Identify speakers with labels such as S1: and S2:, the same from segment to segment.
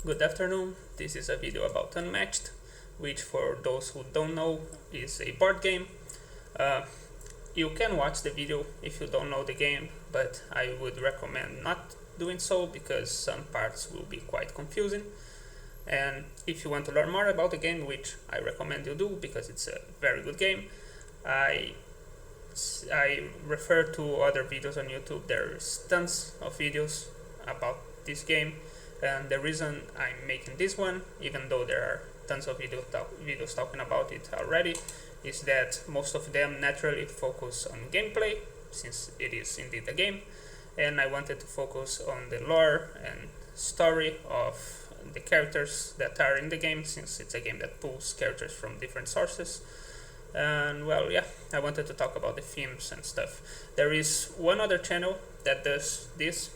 S1: Good afternoon. This is a video about Unmatched, which for those who don't know is a board game. Uh, you can watch the video if you don't know the game, but I would recommend not doing so because some parts will be quite confusing. And if you want to learn more about the game, which I recommend you do because it's a very good game, I refer to other videos on YouTube. There's tons of videos about this game, and the reason I'm making this one, even though there are tons of videos talking about it already, is that most of them naturally focus on gameplay, since it is indeed a game, and I wanted to focus on the lore and story of the characters that are in the game, since it's a game that pulls characters from different sources. And well, yeah, I wanted to talk about the themes and stuff. There is one other channel that does this,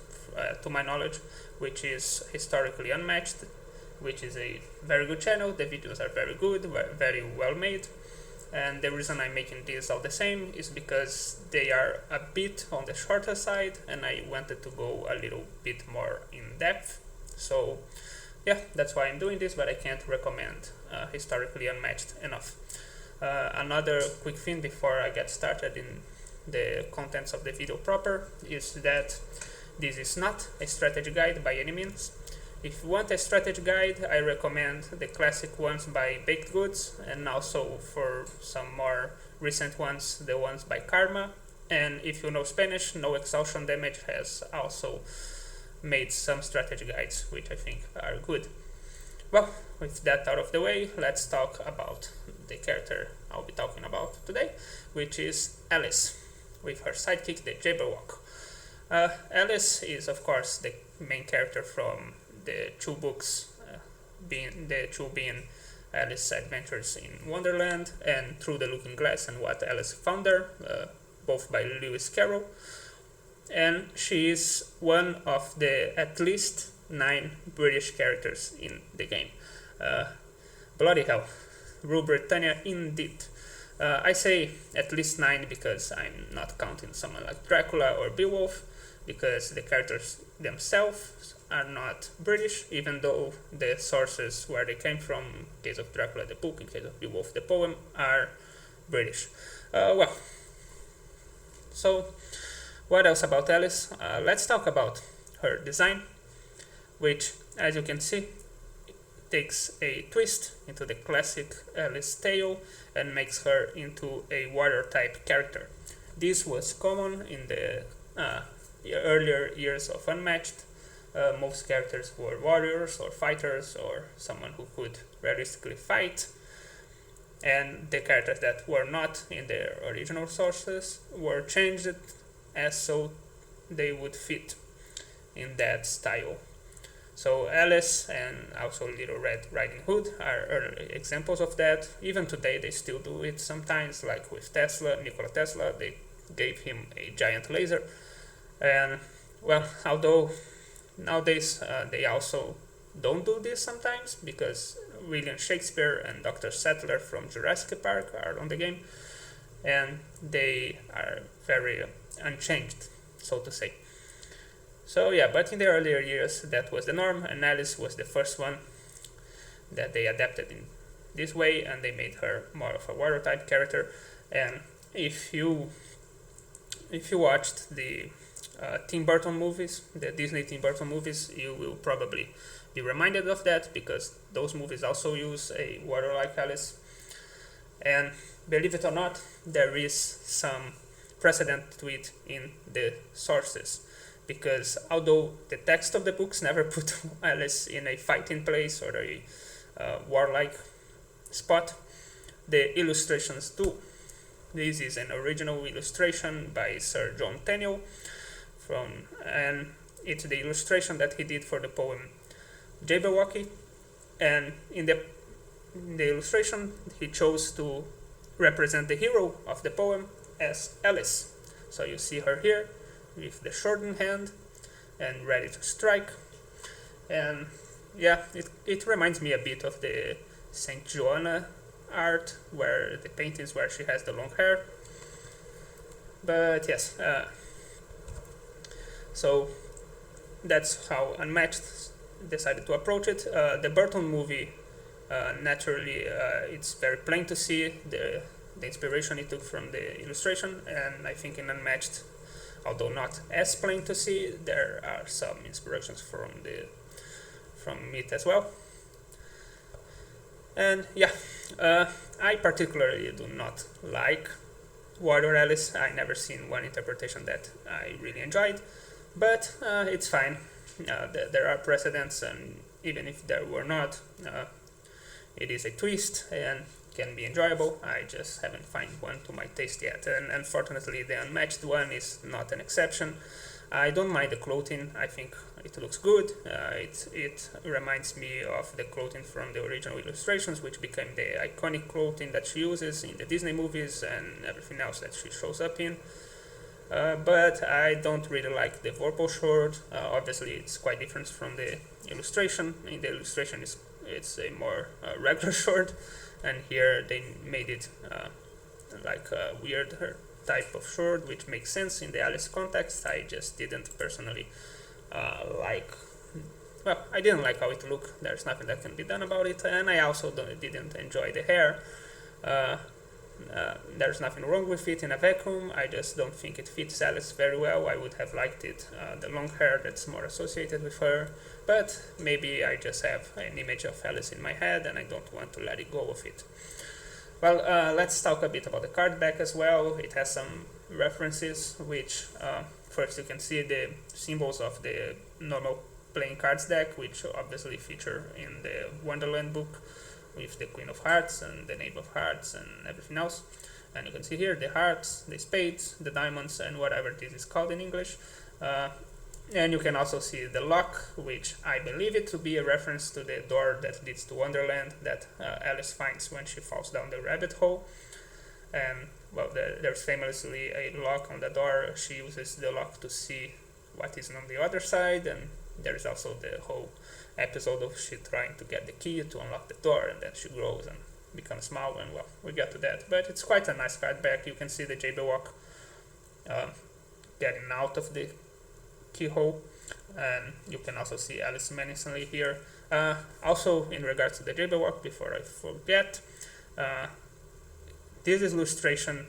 S1: to my knowledge, which is Historically Unmatched, which is a very good channel. The videos are very good, very well made. And the reason I'm making this all the same is because they are a bit on the shorter side, and I wanted to go a little bit more in depth. So yeah, that's why I'm doing this, but I can't recommend Historically Unmatched enough. Another quick thing before I get started in the contents of the video proper is that this is not a strategy guide by any means. If you want a strategy guide, I recommend the classic ones by Baked Goods, and also for some more recent ones, the ones by Karma. And if you know Spanish, No Exhaustion Damage has also made some strategy guides, which I think are good. Well, with that out of the way, let's talk about the character I'll be talking about today, which is Alice, with her sidekick, the Jabberwock. Alice is, of course, the main character from the two books, being Alice's Adventures in Wonderland and Through the Looking Glass and What Alice Found There, both by Lewis Carroll. And she is one of the at least 9 British characters in the game. Bloody hell, Rule Britannia indeed. I say at least 9 because I'm not counting someone like Dracula or Beowulf, because the characters themselves are not British, even though the sources where they came from, in case of Dracula the book, in case of Beowulf the poem, are British. So what else about Alice? Let's talk about her design, which, as you can see, takes a twist into the classic Alice tale and makes her into a warrior type character. This was common in the earlier years of Unmatched. Most characters were warriors or fighters or someone who could realistically fight, and the characters that were not in their original sources were changed as so they would fit in that style. So Alice and also Little Red Riding Hood are early examples of that. Even today they still do it sometimes, like with Nikola Tesla, they gave him a giant laser. And well, although nowadays they also don't do this sometimes, because William Shakespeare and Dr. Sattler from Jurassic Park are on the game, and they are very unchanged, so to say. So yeah, but in the earlier years that was the norm, and Alice was the first one that they adapted in this way, and they made her more of a warrior type character. And if you watched the Tim Burton movies, the Disney Tim Burton movies, you will probably be reminded of that, because those movies also use a warrior like Alice. And believe it or not, there is some precedent to it in the sources, because although the text of the books never put Alice in a fighting place or a warlike spot, the illustrations do. This is an original illustration by Sir John Tenniel, and it's the illustration that he did for the poem Jabberwocky. And in the illustration, he chose to represent the hero of the poem as Alice. So you see her here with the sword in hand and ready to strike. And yeah, it reminds me a bit of the Saint Joanna art, where the paintings where she has the long hair. But yes, so that's how Unmatched decided to approach it. The Burton movie, naturally, it's very plain to see the inspiration he took from the illustration, and I think in Unmatched, although not as plain to see, there are some inspirations from it as well. And yeah, I particularly do not like Warrior Alice. I never seen one interpretation that I really enjoyed, but it's fine. There are precedents, and even if there were not, it is a twist and can be enjoyable. I just haven't found one to my taste yet, and unfortunately the Unmatched one is not an exception. I don't mind the clothing. I think it looks good. It reminds me of the clothing from the original illustrations, which became the iconic clothing that she uses in the Disney movies and everything else that she shows up in. But I don't really like the Vorpal short. Obviously, it's quite different from the illustration. In the illustration, it's a more regular short, and here they made it like a weird type of short, which makes sense in the Alice context. I just didn't personally like. Well, I didn't like how it looked. There's nothing that can be done about it, and I also didn't enjoy the hair. There's nothing wrong with it in a vacuum. I just don't think it fits Alice very well. I would have liked it, the long hair that's more associated with her, but maybe I just have an image of Alice in my head and I don't want to let it go of it. Well, let's talk a bit about the card back as well. It has some references, which first you can see the symbols of the normal playing cards deck, which obviously feature in the Wonderland book, with the Queen of Hearts and the Knave of Hearts and everything else. And you can see here the hearts, the spades, the diamonds, and whatever this is called in English. And you can also see the lock, which I believe it to be a reference to the door that leads to Wonderland that Alice finds when she falls down the rabbit hole. And well, there's famously a lock on the door. She uses the lock to see what is on the other side, and there's also the whole episode of she trying to get the key to unlock the door, and then she grows and becomes small, and well, we get to that. But it's quite a nice card back. You can see the Jabberwock getting out of the keyhole, and you can also see Alice menacingly here. Also, in regards to the Jabberwock, before I forget, this illustration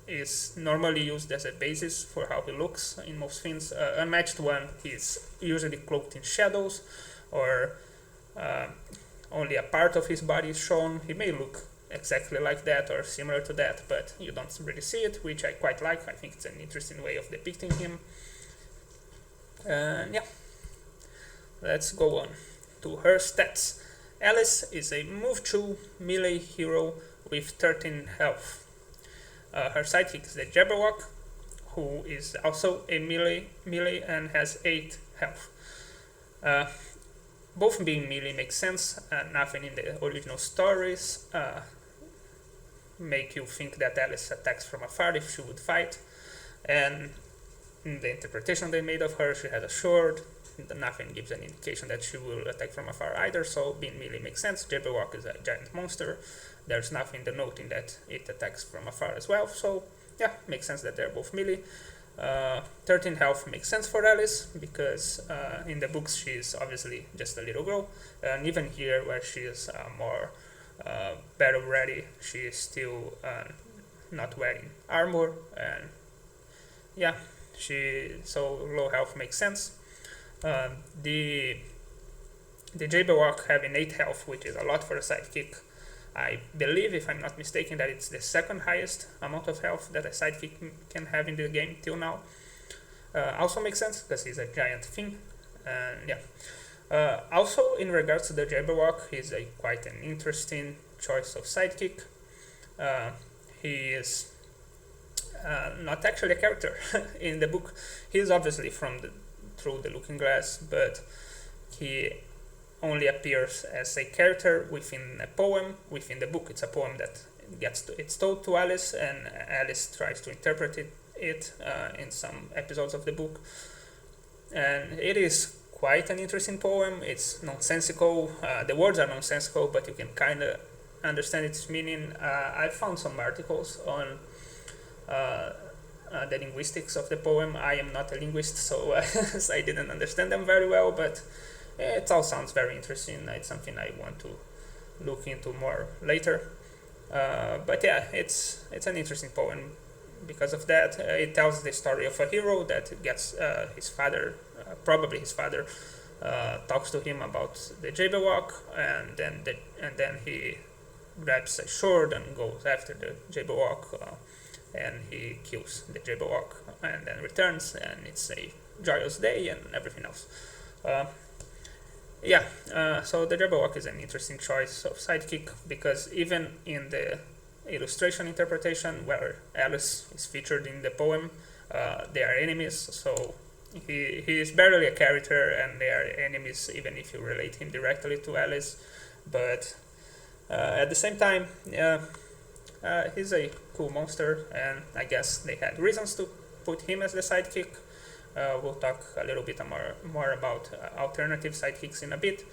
S1: is normally used as a basis for how he looks in most things. Unmatched one, he's usually cloaked in shadows, or only a part of his body is shown. He may look exactly like that or similar to that, but you don't really see it, which I quite like. I think it's an interesting way of depicting him. And yeah, let's go on to her stats. Alice is a move 2 melee hero with 13 health. Her sidekick is the Jabberwock, who is also a melee and has 8 health. Both being melee makes sense. Nothing in the original stories make you think that Alice attacks from afar if she would fight. And in the interpretation they made of her, she has a sword. Nothing gives an indication that she will attack from afar either, so being melee makes sense. Jabberwock is a giant monster. There's nothing denoting that it attacks from afar as well, so yeah, makes sense that they're both melee. 13 health makes sense for Alice, because in the books she's obviously just a little girl, and even here where she is more battle ready, she is still not wearing armor, and yeah, so low health makes sense. The Jabberwock having 8 health, which is a lot for a sidekick. I believe, if I'm not mistaken, that it's the second highest amount of health that a sidekick can have in the game till now. Also makes sense, because he's a giant thing. And yeah. Also, in regards to the Jabberwock, he's quite an interesting choice of sidekick. He is not actually a character in the book. He is obviously through the Looking Glass, but he only appears as a character within a poem within the book. It's a poem that it's told to Alice, and Alice tries to interpret it in some episodes of the book, and it is quite an interesting poem. It's nonsensical. The words are nonsensical, but you can kind of understand its meaning. I found some articles on the linguistics of the poem. I am not a linguist, so I didn't understand them very well, but It all sounds very interesting. It's something I want to look into more later. But yeah, it's an interesting poem because of that. It tells the story of a hero that gets his father, probably his father, talks to him about the Jabberwock, and then he grabs a sword and goes after the Jabberwock, and he kills the Jabberwock, and then returns, and it's a joyous day and everything else. Uh, so the Jabberwock is an interesting choice of sidekick because even in the illustration interpretation where Alice is featured in the poem, they are enemies. So he is barely a character, and they are enemies even if you relate him directly to Alice. But at the same time, he's a cool monster, and I guess they had reasons to put him as the sidekick. We'll talk a little bit more about alternative sidekicks in a bit.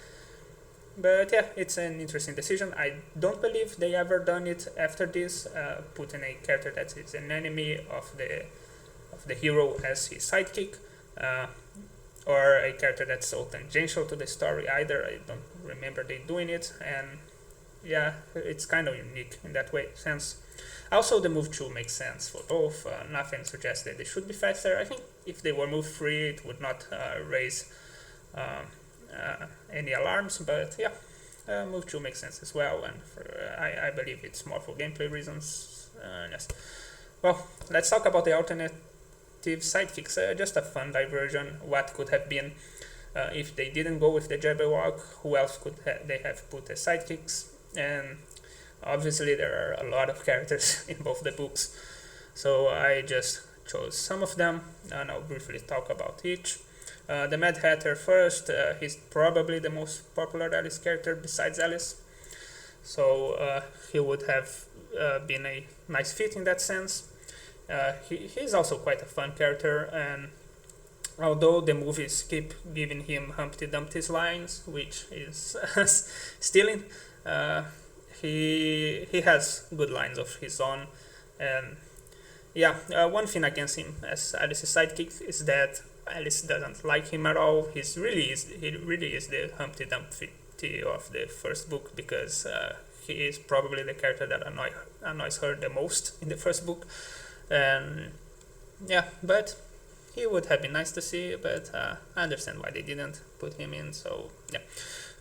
S1: But yeah, it's an interesting decision. I don't believe they ever done it after this, putting a character that is an enemy of the hero as his sidekick, or a character that's so tangential to the story either. I don't remember they doing it, and yeah, it's kind of unique in that way sense. Also, the move 2 makes sense for both. Nothing suggests that they should be faster. I think if they were move 3, it would not raise any alarms, but yeah, move 2 makes sense as well, and I believe it's more for gameplay reasons. Yes. Well, let's talk about the alternative sidekicks. Just a fun diversion. What could have been if they didn't go with the Jabberwock? Who else could they have put as sidekicks? And obviously there are a lot of characters in both the books, so I just chose some of them, and I'll briefly talk about each. The Mad Hatter first. He's probably the most popular Alice character besides Alice, so he would have been a nice fit in that sense. He's also quite a fun character, and although the movies keep giving him Humpty Dumpty's lines, which is stealing, he has good lines of his own. And yeah, one thing against him as Alice's sidekick is that Alice doesn't like him at all. He really is the Humpty Dumpty of the first book, because he is probably the character that annoys her the most in the first book. And yeah, but he would have been nice to see, but I understand why they didn't put him in. So yeah.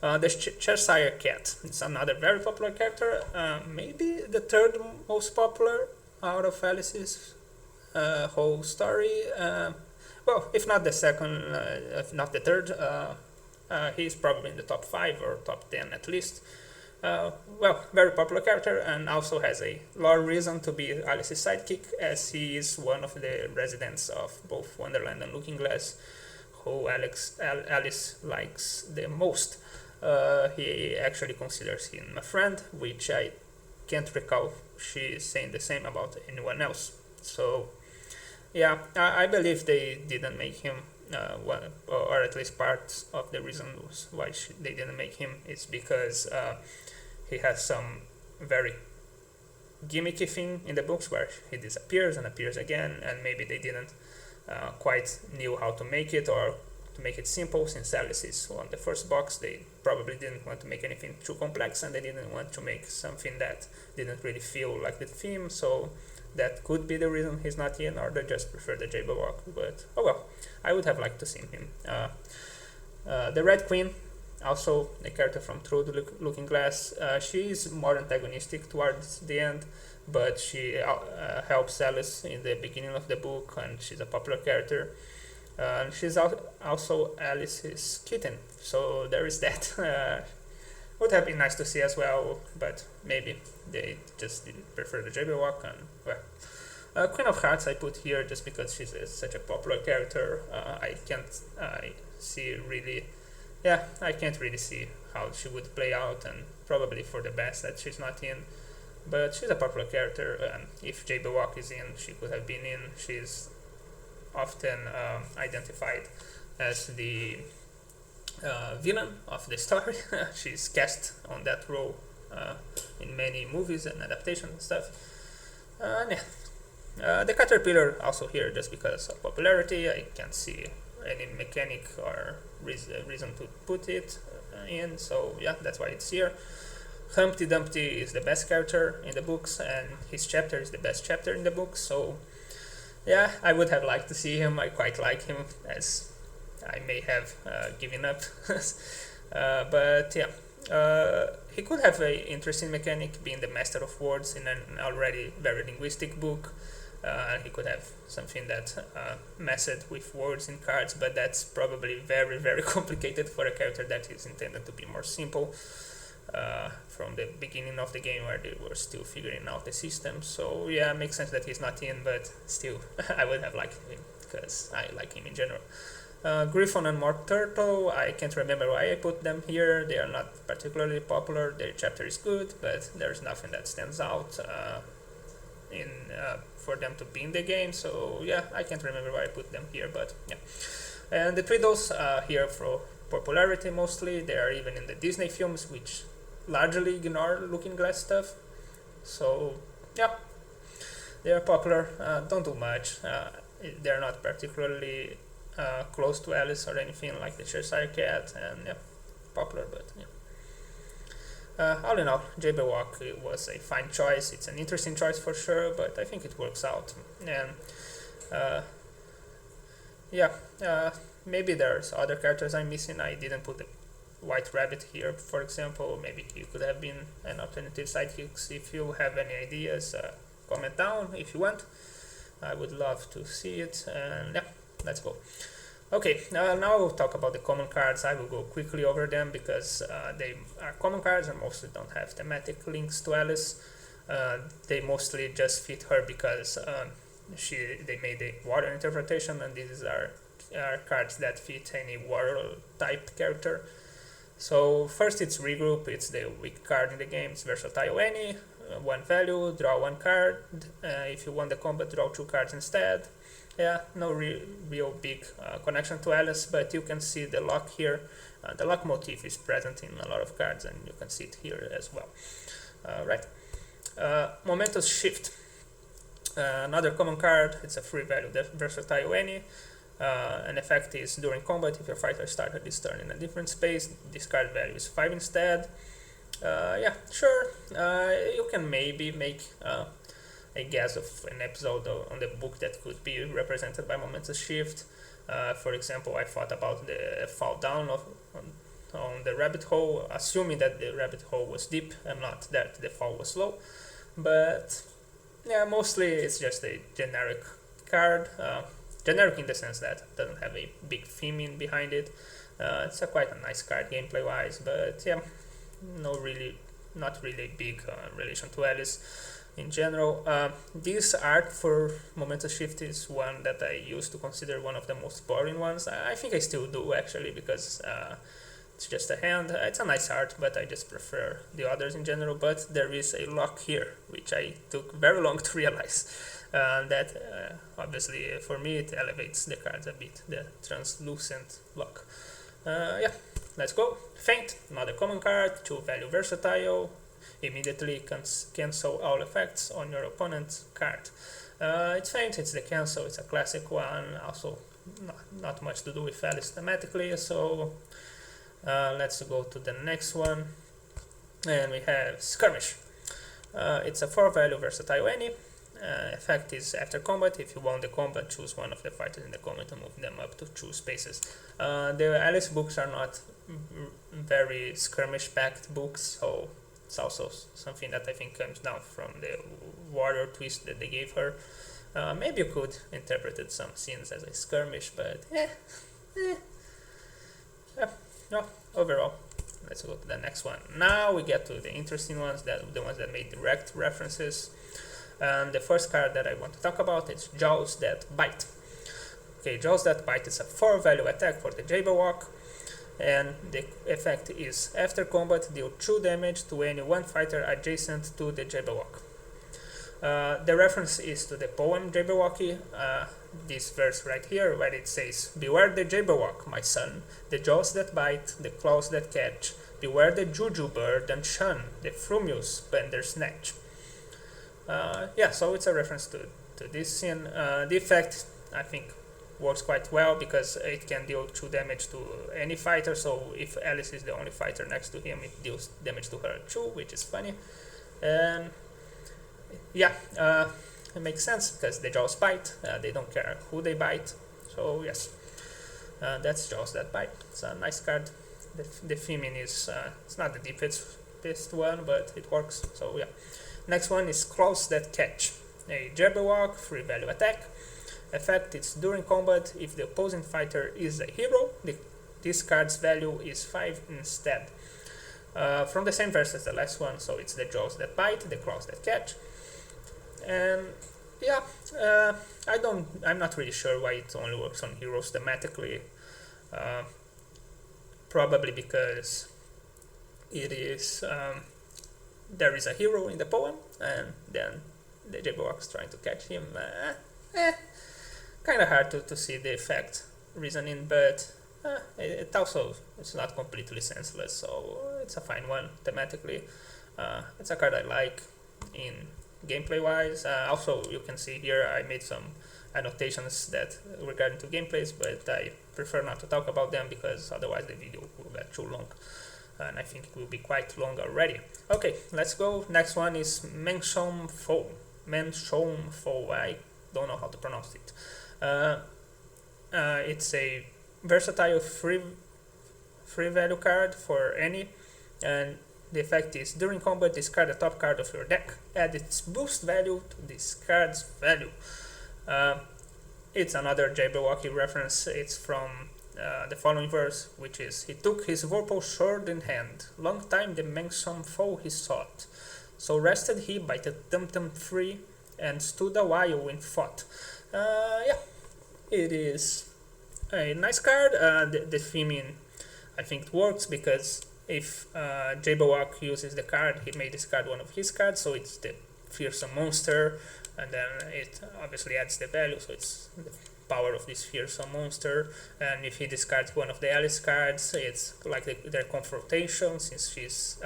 S1: The Cheshire Cat is another very popular character, maybe the third most popular out of Alice's whole story. Well, if not the second, if not the third, he's probably in the top 5 or top 10 at least. Well, very popular character, and also has a lore reason to be Alice's sidekick, as he is one of the residents of both Wonderland and Looking Glass, who Alice likes the most. He actually considers him a friend, which I can't recall she saying the same about anyone else. So yeah, I believe they didn't make him, or at least part of the reason why they didn't make him is because he has some very gimmicky thing in the books where he disappears and appears again, and maybe they didn't quite knew how to make it, or to make it simple. Since Alice is on the first box, they probably didn't want to make anything too complex, and they didn't want to make something that didn't really feel like the theme. So that could be the reason he's not in, or they just prefer the Jabberwock. But oh well, I would have liked to see him. The Red Queen, also a character from Through the Looking Glass. She is more antagonistic towards the end, but she helps Alice in the beginning of the book, and she's a popular character. She's also Alice's kitten, so there is that. Would have been nice to see as well, but maybe they just didn't prefer the Jabberwock. And well, Queen of Hearts I put here just because she's such a popular character. I can't see really, I can't really see how she would play out, and probably for the best that she's not in. But she's a popular character, and if Jabberwock is in, she could have been in. She's often identified as the villain of the story. She's cast on that role in many movies and adaptations and stuff. The Caterpillar also here just because of popularity. I can't see any mechanic or reason to put it in, so yeah, that's why it's here. Humpty Dumpty is the best character in the books, and his chapter is the best chapter in the books, so yeah, I would have liked to see him. I quite like him, as I may have given up. But yeah, he could have an interesting mechanic, being the master of words in an already very linguistic book. He could have something that messed with words in cards, but that's probably very, very complicated for a character that is intended to be more simple from the beginning of the game, where they were still figuring out the system. So yeah, it makes sense that he's not in, but still, I would have liked him, because I like him in general. Griffon and Mork Turtle, I can't remember why I put them here. They are not particularly popular. Their chapter is good, but there's nothing that stands out for them to be in the game. So yeah, I can't remember why I put them here, but yeah. And the Tweedles here for popularity mostly. They are even in the Disney films, which largely ignore Looking Glass stuff. So yeah, they are popular. Don't do much. They're not particularly close to Alice or anything like the Cheshire Cat, and yeah, popular, but yeah. All in all, Jabberwock was a fine choice. It's an interesting choice for sure, but I think it works out. And yeah, maybe there's other characters I'm missing. I didn't put the White Rabbit here, for example. Maybe he could have been an alternative sidekick. If you have any ideas, comment down if you want. I would love to see it, and yeah, let's go. Okay, now we'll talk about the common cards. I will go quickly over them because they are common cards and mostly don't have thematic links to Alice. They mostly just fit her because they made a water interpretation, and these are cards that fit any water type character. So first it's Regroup. It's the weak card in the game. It's versatile any, one value, draw one card. If you won the combat, draw two cards instead. Yeah, no real big connection to Alice, but you can see the lock here. The lock motif is present in a lot of cards, and you can see it here as well. Right. Momentous Shift. Another common card. It's a free value, versatile any. An effect is during combat, if your fighter started this turn in a different space, this card value is 5 instead. Yeah, sure. You can maybe make a guess of an episode on the book that could be represented by Momentous Shift. For example, I thought about the fall down on the rabbit hole, assuming that the rabbit hole was deep and not that the fall was low. But yeah, mostly it's just a generic card. Generic in the sense that it doesn't have a big theme in behind it. It's quite a nice card gameplay wise, but yeah, not really big relation to Alice in general. This art for Momentous Shift is one that I used to consider one of the most boring ones. I think I still do actually, because it's just a hand. It's a nice art, but I just prefer the others in general. But there is a lock here, which I took very long to realize. That obviously for me it elevates the cards a bit, the translucent lock. Yeah, let's go. Feint, another common card, 2 value versatile, immediately cancel all effects on your opponent's card. It's Feint, it's the cancel, it's a classic one, also not much to do with Alice thematically, so let's go to the next one. And we have Skirmish. It's a 4 value versatile any. Effect is after combat. If you won the combat, choose one of the fighters in the combat and move them up to 2 spaces. The Alice books are not very skirmish-packed books, so it's also something that I think comes down from the warrior twist that they gave her. Maybe you could interpret some scenes as a skirmish, but no, overall. Let's go to the next one. Now we get to the interesting ones, the ones that made direct references. And the first card that I want to talk about is Jaws That Bite. Okay, Jaws That Bite is a 4 value attack for the Jabberwock, and the effect is after combat, deal 2 damage to any one fighter adjacent to the Jabberwock. The reference is to the poem Jabberwocky, this verse right here, where it says, "Beware the Jabberwock, my son, the jaws that bite, the claws that catch, beware the juju bird and shun the frumious bandersnatch." Yeah, so it's a reference to this scene. The effect, I think, works quite well because it can deal 2 damage to any fighter, so if Alice is the only fighter next to him, it deals damage to her too, which is funny. And yeah, it makes sense because the jaws bite, they don't care who they bite, so yes, that's jaws that bite. It's a nice card. The theming is, it's not the deepest one, but it works, so yeah. Next one is Claws That Catch, a Jabberwock, 3 value attack. Effect, it's during combat. If the opposing fighter is a hero, this card's value is 5 instead. From the same verse as the last one, so it's the jaws that bite, the claws that catch. And yeah, I'm not really sure why it only works on heroes thematically. Probably because it is there is a hero in the poem, and then the Jabberwock's trying to catch him. Kind of hard to see the effect reasoning, but it's not completely senseless, so it's a fine one thematically. It's a card I like in gameplay wise. Also, you can see here I made some annotations that regarding to gameplays, but I prefer not to talk about them because otherwise the video will get too long, and I think it will be quite long already. Okay, let's go. Next one is Menshom Foe. I don't know how to pronounce it. It's a versatile free value card for any, and the effect is during combat discard the top card of your deck, add its boost value to this card's value. It's another Jabberwocky reference. It's from the following verse, which is, he took his vorpal sword in hand, long time the Menshom foe he sought, so rested he by the tum free, and stood a while and fought. Yeah, it is a nice card. The theming, I think, works because if Jabberwock uses the card, he may discard one of his cards, so it's the fearsome monster, and then it obviously adds the value, so it's the power of this fearsome monster. And if he discards one of the Alice cards, it's like their confrontation, since she's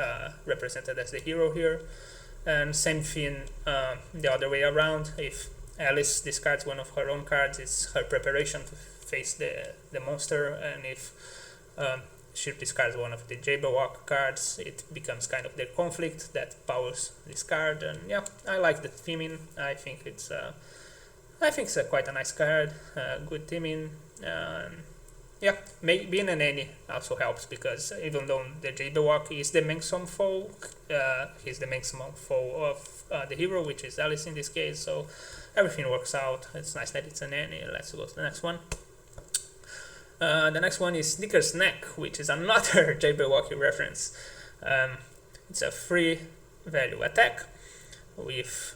S1: represented as the hero here. And same thing the other way around. If Alice discards one of her own cards, it's her preparation to face the monster, and if she discards one of the Jabberwock cards, it becomes kind of their conflict that powers this card. And yeah, I like the theming. I think it's quite a nice card, good theming. Yeah, being an any also helps, because even though the Jabberwock is the Menshom foe, he's the Menshom foe of the hero, which is Alice in this case, so everything works out. It's nice that it's an any. Let's go to the next one. The next one is Sneaker's Neck, which is another Jabberwocky reference. It's a free value attack with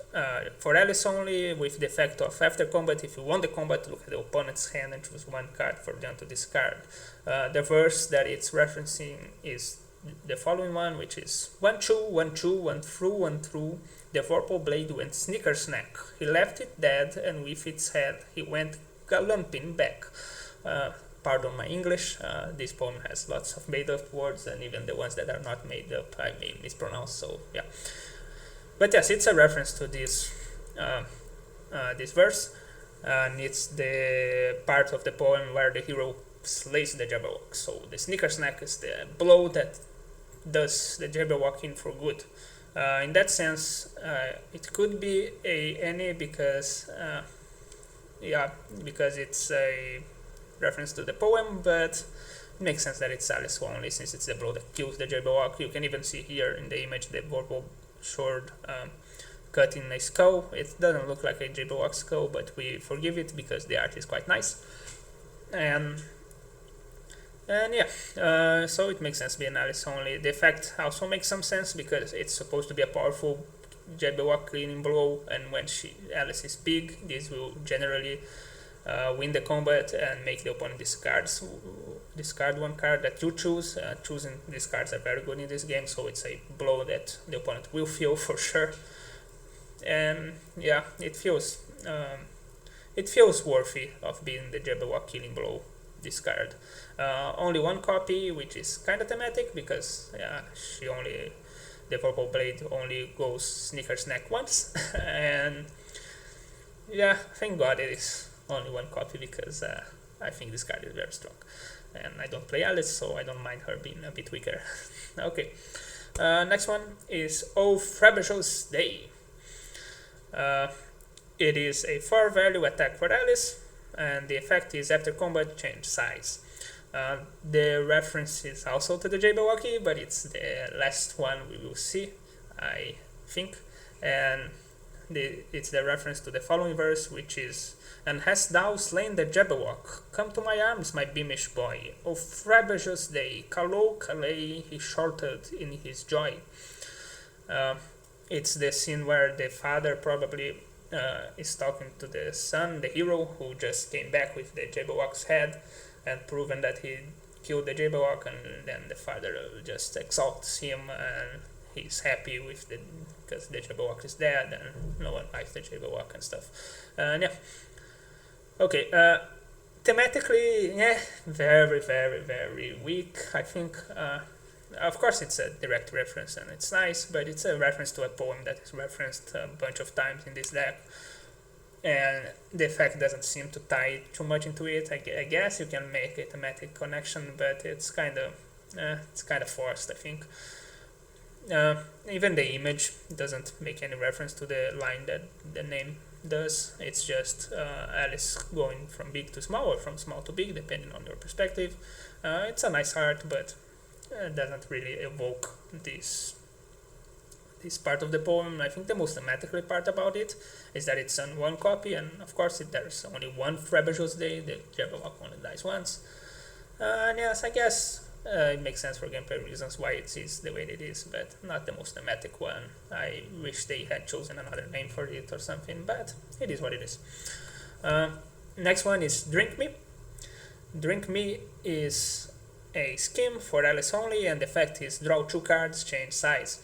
S1: for Alice only, with the effect of after combat, if you won the combat, look at the opponent's hand and choose one card for them to discard. The verse that it's referencing is the following one, which is 1-2, 1-2, 1-through, the vorpal blade went Sneaker's neck. He left it dead, and with its head he went galloping back. Pardon my English, this poem has lots of made up words, and even the ones that are not made up I may mispronounce, so yeah. But yes, it's a reference to this this verse, and it's the part of the poem where the hero slays the Jabberwock. So the Sneaker's Neck is the blow that does the Jabberwock in for good. In that sense, it could be any because because it's a reference to the poem, but it makes sense that it's Alice only, since it's the blow that kills the Jabberwock. You can even see here in the image the vorpal sword cutting a skull. It doesn't look like a Jabberwock skull, but we forgive it because the art is quite nice. And yeah, so it makes sense being Alice only. The effect also makes some sense because it's supposed to be a powerful Jabberwock cleaning blow, and when Alice is big, this will generally win the combat and make the opponent discard one card that you choose. Choosing these cards are very good in this game, so it's a blow that the opponent will feel for sure. And yeah, it feels worthy of being the Jabberwock killing blow discard. Only one copy, which is kind of thematic because the purple blade only goes Sneaker's Neck once, and yeah, thank God it is only one copy because I think this card is very strong. And I don't play Alice, so I don't mind her being a bit weaker. Okay, next one is Oh Frabjous Day. It is a 4 value attack for Alice, and the effect is after combat change size. The reference is also to the Jabberwocky, but it's the last one we will see, I think. And it's the reference to the following verse, which is, "And hast thou slain the Jabberwock? Come to my arms, my beamish boy. O frabjous day, Calo Calais he shorted in his joy." It's the scene where the father probably is talking to the son, the hero, who just came back with the Jabberwock's head and proven that he killed the Jabberwock, and then the father just exalts him and he's happy with because the Jabberwock is dead and no one likes the Jabberwock and stuff. Yeah. Okay. Thematically, yeah, very, very, very weak. I think. Of course, it's a direct reference and it's nice, but it's a reference to a poem that is referenced a bunch of times in this deck, and the effect doesn't seem to tie too much into it. I guess you can make a thematic connection, but it's kind of forced, I think. Even the image doesn't make any reference to the line that the name does. It's just Alice going from big to small or from small to big, depending on your perspective. It's a nice art, but doesn't really evoke this part of the poem. I think the most thematically part about it is that it's on one copy, and of course there's only one Frabjous Day. The Jabberwock only dies once. And yes, I guess it makes sense for gameplay reasons why it is the way it is, but not the most thematic one. I wish they had chosen another name for it or something, but it is what it is. Next one is Drink Me. Drink Me is a scheme for Alice only, and the effect is draw 2 cards, change size.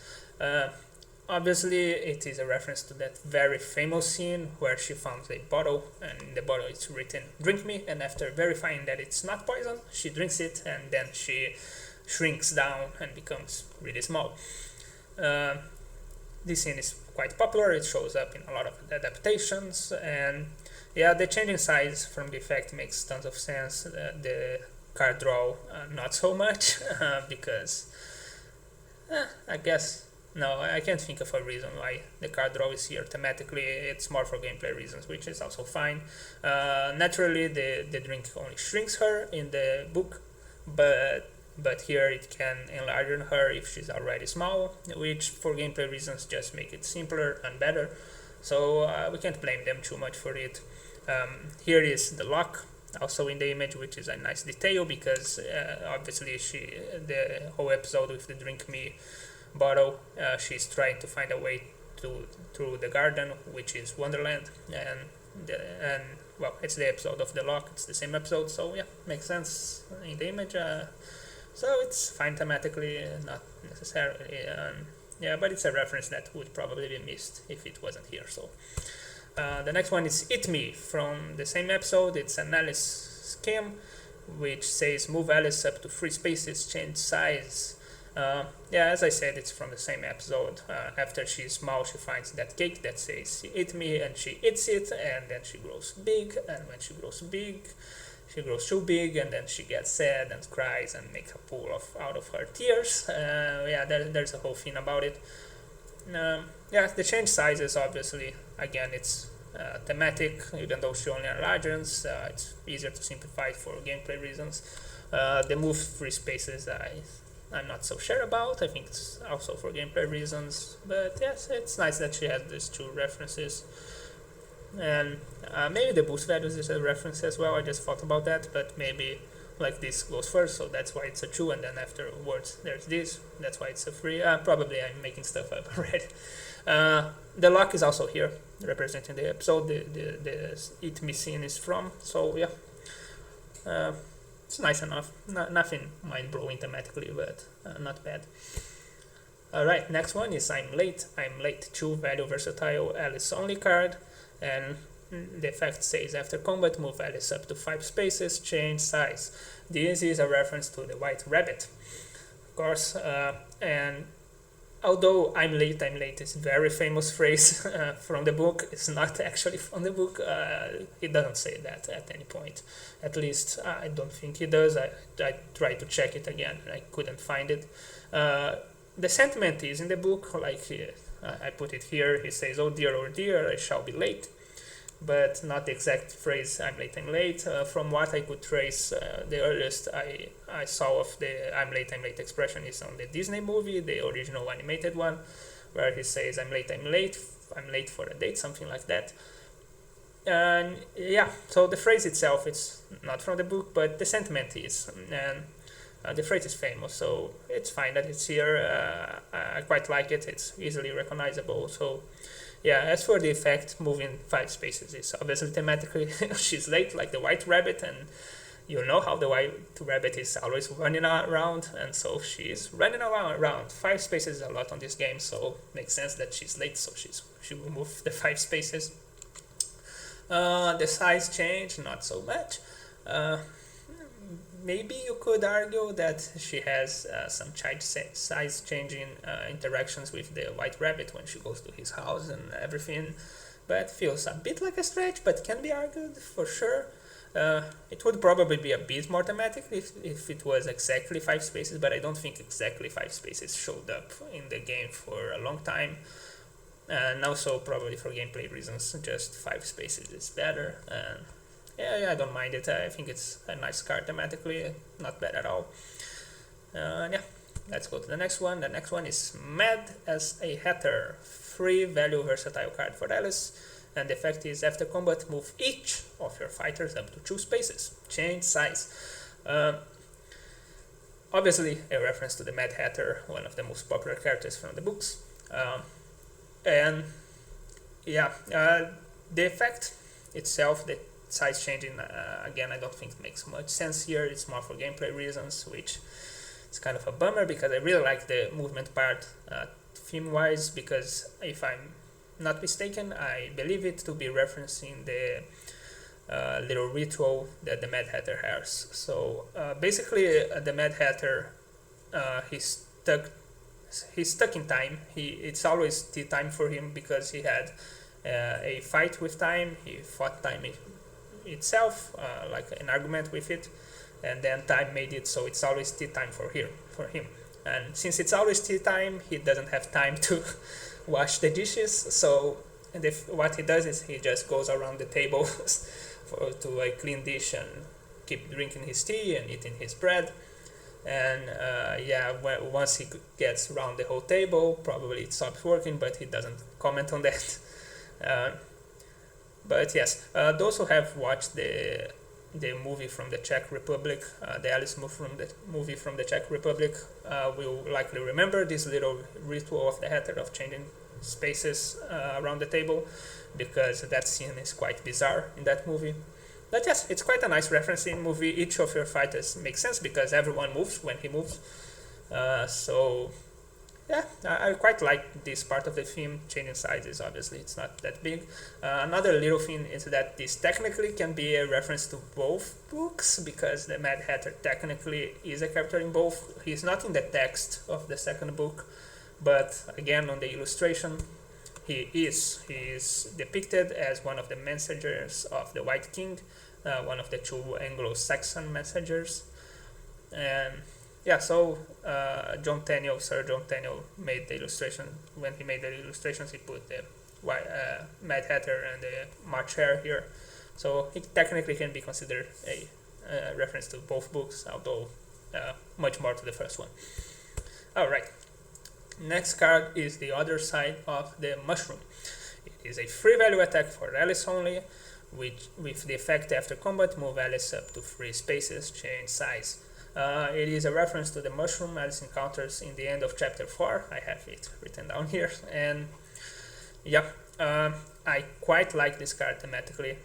S1: Obviously, it is a reference to that very famous scene where she found a bottle, and in the bottle it's written "Drink me," and after verifying that it's not poison, she drinks it, and then she shrinks down and becomes really small. This scene is quite popular. It shows up in a lot of adaptations, and yeah, the changing size from the effect makes tons of sense. The card draw, not so much, because I guess. No, I can't think of a reason why the card draw is here. Thematically, it's more for gameplay reasons, which is also fine. Naturally, the drink only shrinks her in the book, but here it can enlarge her if she's already small, which for gameplay reasons just make it simpler and better. So we can't blame them too much for it. Here is the lock, also in the image, which is a nice detail because obviously the whole episode with the Drink Me bottle, she's trying to find a way through the garden, which is Wonderland, and well, it's the episode of the lock. It's the same episode, so yeah, makes sense in the image. So it's fine thematically, not necessarily. Yeah, but it's a reference that would probably be missed if it wasn't here. So the next one is Eat Me from the same episode. It's an Alice scheme, which says move Alice up to 3 spaces, change size. Yeah, as I said, it's from the same episode. After she's small, she finds that cake that says "Eat me," and she eats it, and then she grows big. And when she grows big, she grows too big, and then she gets sad and cries and makes a pool out of her tears. Yeah, there's a whole thing about it. Yeah, the change sizes, obviously, again, it's thematic, even though she only enlarges. It's easier to simplify for gameplay reasons. The move 3 spaces, I'm not so sure about. I think it's also for gameplay reasons, but yes, it's nice that she has these 2 references. And maybe the boost values is a reference as well. I just thought about that, but maybe like this goes first, so that's why it's a 2, and then afterwards there's this. That's why it's a 3. Probably I'm making stuff up already. The lock is also here, representing the episode the Eat Me scene is from. So yeah. It's nice enough. Nothing mind-blowing thematically, but not bad. Alright, next one is I'm Late. I'm Late 2 value versatile Alice only card. And the effect says after combat, move Alice up to 5 spaces, change size. This is a reference to the White Rabbit, of course. And although I'm late is a very famous phrase from the book. It's not actually from the book. It doesn't say that at any point. At least I don't think it does. I tried to check it again and I couldn't find it. The sentiment is in the book, like I put it here. He says, oh dear, I shall be late. But not the exact phrase, I'm late. From what I could trace, the earliest I saw of the I'm late expression is on the Disney movie, the original animated one, where he says, I'm late for a date, something like that. And yeah, so the phrase itself, it's not from the book, but the sentiment is. And the phrase is famous, so it's fine that it's here. I quite like it, it's easily recognizable, so yeah, as for the effect, moving 5 spaces is obviously thematically she's late, like the white rabbit, and you know how the white rabbit is always running around, and so she's running around. 5 spaces is a lot on this game, so makes sense that she's late, so she will move the 5 spaces. The size change, not so much. Maybe you could argue that she has some size changing interactions with the white rabbit when she goes to his house and everything, but feels a bit like a stretch, but can be argued for sure. It would probably be a bit more thematic if it was exactly 5 spaces, but I don't think exactly 5 spaces showed up in the game for a long time. And also probably for gameplay reasons, just 5 spaces is better. And yeah, I don't mind it. I think it's a nice card thematically, not bad at all. Yeah, let's go to the next one. The next one is Mad as a Hatter, 3 value versatile card for Alice, and the effect is after combat, move each of your fighters up to 2 spaces. Change size. Obviously, a reference to the Mad Hatter, one of the most popular characters from the books. And yeah, the effect itself, the size changing, again, I don't think it makes much sense here. It's more for gameplay reasons, which is kind of a bummer because I really like the movement part theme wise, because if I'm not mistaken, I believe it to be referencing the little ritual that the Mad Hatter has. So basically the Mad Hatter, he's stuck in time. It's always tea time for him because he had a fight with time. He fought time itself, like an argument with it, and then time made it so it's always tea time for him. And since it's always tea time, he doesn't have time to wash the dishes. So what he does is he just goes around the table to a clean dish and keep drinking his tea and eating his bread. And once he gets around the whole table, probably it stops working, but he doesn't comment on that. But yes, those who have watched the movie from the Czech Republic, the Alice movie from the Czech Republic, will likely remember this little ritual of the Hatter of changing spaces around the table, because that scene is quite bizarre in that movie. But yes, it's quite a nice reference in movie. Each of your fighters makes sense because everyone moves when he moves. So yeah, I quite like this part of the theme. Changing sizes, obviously, it's not that big. Another little thing is that this technically can be a reference to both books, because the Mad Hatter technically is a character in both. He's not in the text of the second book, but again, on the illustration, he is depicted as one of the messengers of the White King, one of the 2 Anglo-Saxon messengers. And yeah, so Sir John Tenniel made the illustration. When he made the illustrations, he put the Mad Hatter and the March Hare here. So it technically can be considered a reference to both books, although much more to the first one. Alright, next card is the other side of the mushroom. It is a 3 value attack for Alice only, with the effect after combat, move Alice up to 3 spaces, change size. It is a reference to the mushroom Alice encounters in the end of chapter 4. I have it written down here. And yeah, I quite like this card thematically,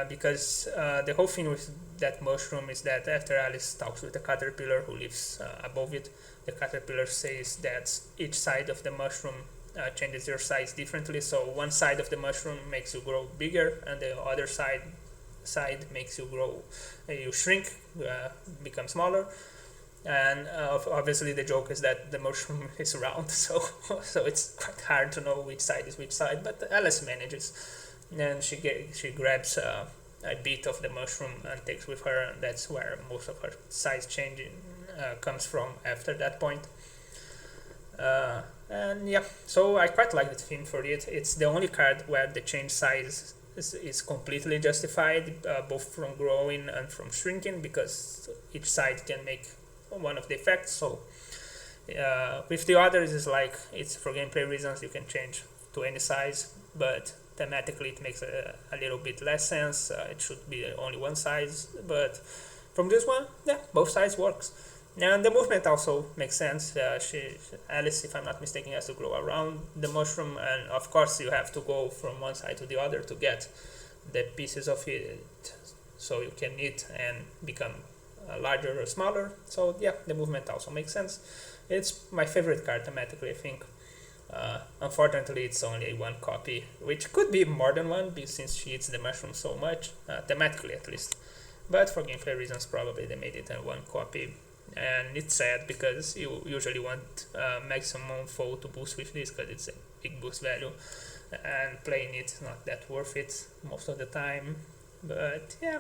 S1: because the whole thing with that mushroom is that after Alice talks with the caterpillar who lives above it, the caterpillar says that each side of the mushroom changes your size differently. So one side of the mushroom makes you grow bigger, and the other side makes you shrink, become smaller. And obviously the joke is that the mushroom is round, so it's quite hard to know which side is which side. But Alice manages, and she grabs a bit of the mushroom and takes with her, and that's where most of her size changing comes from after that point. And yeah, so I quite like the theme for it. It's the only card where the change size is completely justified, both from growing and from shrinking, because each side can make one of the effects. So with the others, it's like it's for gameplay reasons you can change to any size, but thematically it makes a little bit less sense. It should be only one size, but from this one, yeah, both sides works. And the movement also makes sense. Alice, if I'm not mistaken, has to grow around the mushroom, and of course you have to go from one side to the other to get the pieces of it, so you can eat and become larger or smaller. So yeah, the movement also makes sense. It's my favorite card thematically, I think. Unfortunately, it's only one copy, which could be more than one, since she eats the mushroom so much, thematically at least. But for gameplay reasons, probably they made it a one copy. And it's sad because you usually want maximum foe to boost with this, because it's a big boost value, and playing it is not that worth it most of the time. But yeah,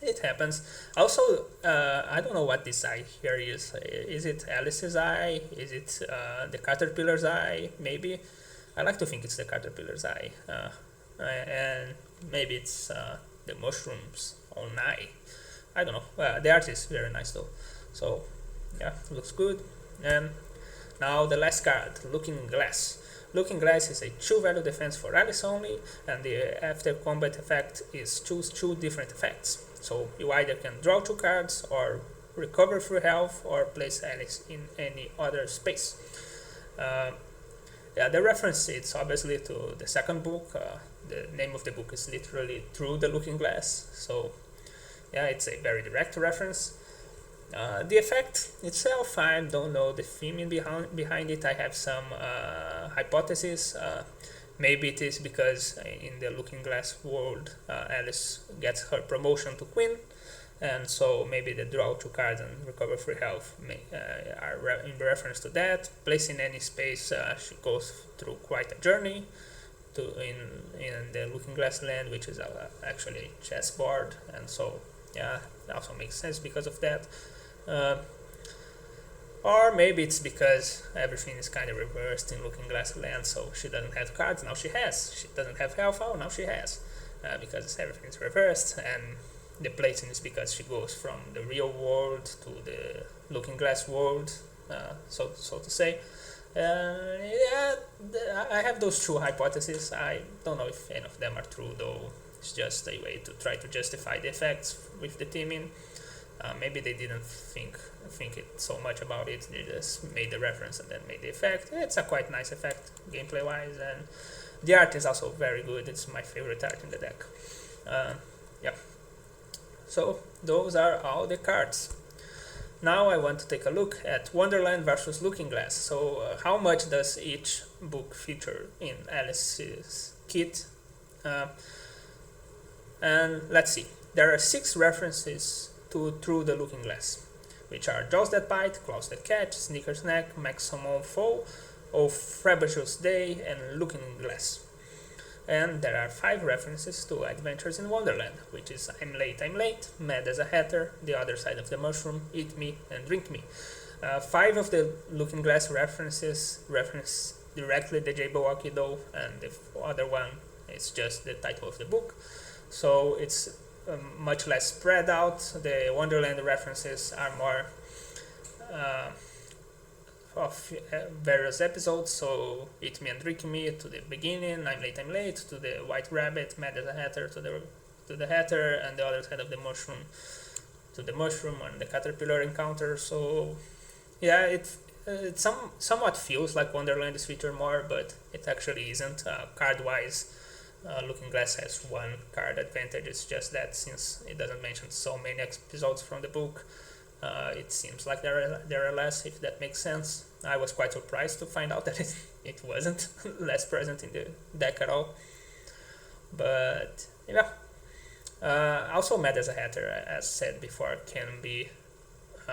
S1: it happens. Also, I don't know what this eye here is. Is it Alice's eye? Is it the caterpillar's eye? Maybe. I like to think it's the caterpillar's eye, and maybe it's the mushroom's own eye. I don't know. The art is very nice though. So yeah, looks good. And now the last card, Looking Glass. Looking Glass is a 2-value defense for Alice only, and the after combat effect is choose 2 different effects. So you either can draw 2 cards, or recover 3 health, or place Alice in any other space. Yeah, the reference is obviously to the second book. The name of the book is literally Through the Looking Glass. So yeah, it's a very direct reference. The effect itself, I don't know the theme behind it. I have some hypotheses. Maybe it is because in the Looking Glass world, Alice gets her promotion to Queen, and so maybe the draw 2 cards and recover 3 health are in reference to that. Placed in any space, she goes through quite a journey in the Looking Glass land, which is actually a chessboard, and so yeah, it also makes sense because of that. Or maybe it's because everything is kind of reversed in Looking Glass land, so she doesn't have cards, now she has. She doesn't have health, now she has. Because everything is reversed, and the placing is because she goes from the real world to the Looking Glass world, so to say. Yeah, I have those 2 hypotheses. I don't know if any of them are true, though. It's just a way to try to justify the effects with the theming. Maybe they didn't think it so much about it. They just made the reference and then made the effect. It's a quite nice effect gameplay wise, and the art is also very good. It's my favorite art in the deck. Yeah. So those are all the cards. Now I want to take a look at Wonderland versus Looking Glass. So how much does each book feature in Alice's kit? And let's see. There are 6 references to Through the Looking Glass, which are Jaws That Bite, Claws That Catch, Sneaker's Neck, Maximum Foe, of Frabjous Day, and Looking Glass. And there are 5 references to Adventures in Wonderland, which is I'm Late, Mad as a Hatter, The Other Side of the Mushroom, Eat Me, and Drink Me. 5 of the Looking Glass reference directly the Jabberwocky though, and the other one is just the title of the book. So it's much less spread out. The Wonderland references are more of various episodes. So Eat Me and Drink Me to the beginning, I'm Late, to the White Rabbit, Mad as a Hatter, to the Hatter, and The Other Side of the Mushroom, to the Mushroom and the Caterpillar encounter. So yeah, it somewhat feels like Wonderland is featured more, but it actually isn't. Card-wise, Looking Glass has 1 card advantage. It's just that since it doesn't mention so many episodes from the book, it seems like there are less, if that makes sense. I was quite surprised to find out that it wasn't less present in the deck at all. But yeah, also Mad as a Hatter, as said before, can be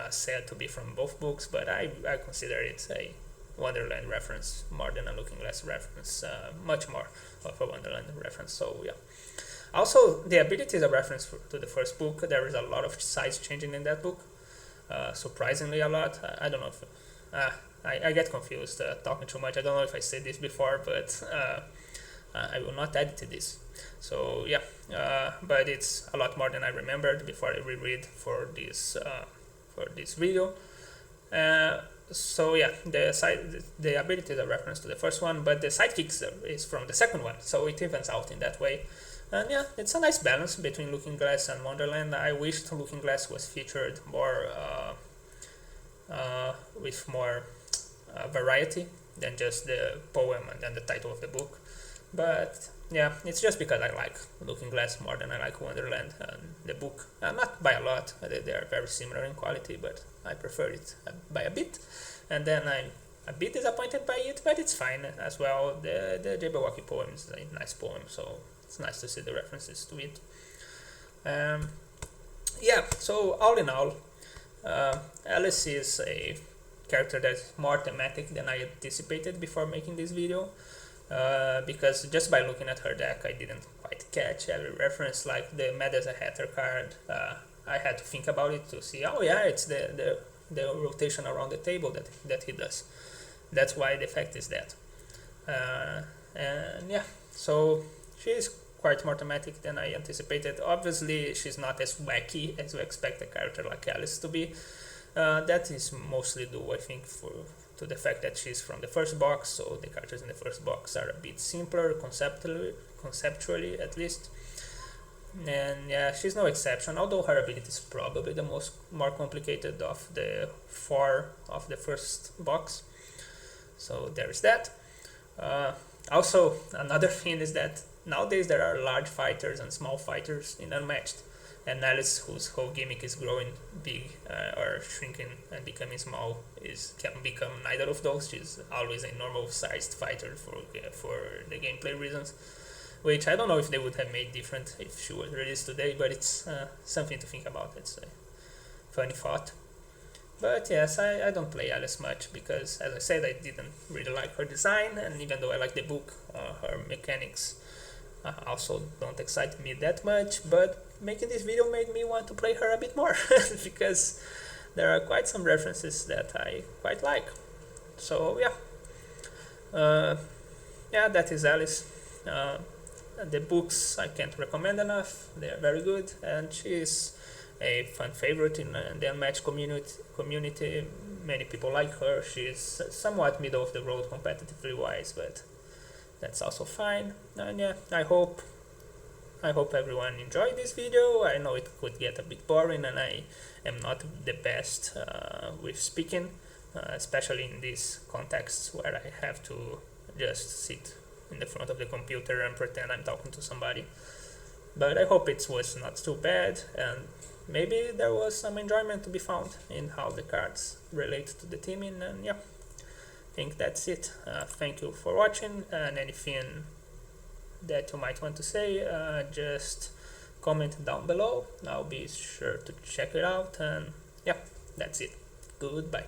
S1: said to be from both books, but I consider it a Wonderland reference more than a Looking Glass reference, much more of a Wonderland reference. So yeah. Also, the ability is a reference to the first book. There is a lot of size changing in that book, surprisingly a lot. I don't know if I get confused talking too much. I don't know if I said this before, but I will not edit this. So yeah, but it's a lot more than I remembered before I reread for this video. So yeah, the ability is a reference to the first one, but the sidekicks is from the second one, so it evens out in that way. And yeah, it's a nice balance between Looking Glass and Wonderland. I wished Looking Glass was featured more with more variety than just the poem and then the title of the book. But yeah, it's just because I like Looking Glass more than I like Wonderland and the book. Not by a lot, they are very similar in quality, but I prefer it by a bit. And then I'm a bit disappointed by it, but it's fine as well. The Jabberwocky poem is a nice poem, so it's nice to see the references to it. Yeah, so all in all, Alice is a character that's more thematic than I anticipated before making this video. Because just by looking at her deck, I didn't quite catch every reference. Like the Mad as a Hatter card, I had to think about it to see, oh yeah, it's the rotation around the table that he does. That's why the effect is that. And yeah, so she's quite more thematic than I anticipated. Obviously, she's not as wacky as you expect a character like Alice to be. That is mostly due, I think, to the fact that she's from the first box, so the characters in the first box are a bit simpler conceptually at least. And yeah, she's no exception, although her ability is probably the more complicated of the 4 of the first box. So there's that. Also, another thing is that nowadays there are large fighters and small fighters in Unmatched, and Alice, whose whole gimmick is growing big or shrinking and becoming small, can become neither of those. She's always a normal-sized fighter for the gameplay reasons, which I don't know if they would have made different if she was released today, but it's something to think about. It's a funny thought. But yes, I don't play Alice much because, as I said, I didn't really like her design, and even though I like the book, her mechanics also don't excite me that much. But making this video made me want to play her a bit more because there are quite some references that I quite like. So yeah, that is Alice. The books I can't recommend enough. They are very good, and she's a fan favorite in the Unmatched community. Many people like her. She's somewhat middle of the road competitively wise, but that's also fine. And yeah, I hope everyone enjoyed this video. I know it could get a bit boring, and I am not the best with speaking, especially in these contexts where I have to just sit in the front of the computer and pretend I'm talking to somebody. But I hope it was not too bad, and maybe there was some enjoyment to be found in how the cards relate to the theming. And yeah, I think that's it. Thank you for watching, and anything that you might want to say, just comment down below. I'll be sure to check it out, and yeah, that's it. Goodbye.